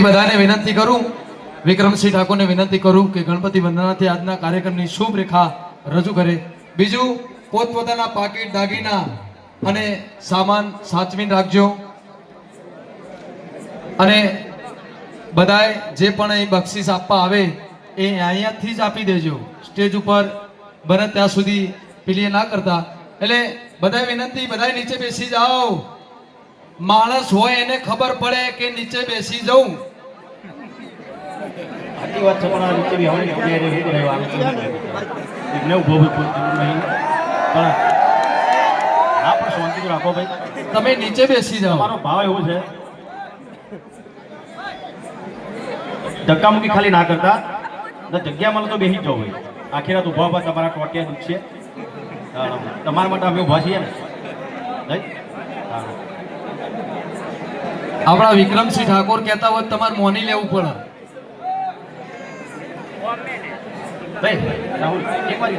બધાને વિનંતી કરું, વિક્રમસિંહ ઠાકોરને વિનંતી કરું કે ગણપતિ વંદનાથી આજના કાર્યક્રમની શુભ રેખા રજૂ કરે. બીજું, પોતપોતાના પાકીટ દાગીના અને સામાન સાચવીને રાખજો અને બધાએ જે પણ અહીં બક્ષિસ આપવા આવે એ અહીંયાથી જ આપી દેજો. સ્ટેજ ઉપર બને ત્યાં સુધી પેલી ના કરતા. એટલે બધાએ વિનંતી, બધાએ નીચે બેસી જાઓ. માણસ હોય એને ખબર પડે કે નીચે બેસી જવું. આટલી વાત છે પણ નીચે બી હવે અત્યારે શું કરે એકને ઉભો કોઈ જરૂર નહીં પણ હા પણ શાંતિ તો રાખો ભાઈ. તમે નીચે બેસી જાઓ. મારો ભાવ એવો છે ધક્કામુક્કી ખાલી ના કરતા, જગ્યા મળે તો બેસી જ જાઓ ભાઈ. આખી રાત ઉભા ઉભા તમારા ટોટિયા દુખશે, તમારા માટે અમે ઉભા છીએ ને. આપણા વિક્રમસિંહ ઠાકોર કહેતા હોય તમારે મોની લેવું પડે. ભાઈ રાહુલ એક વાર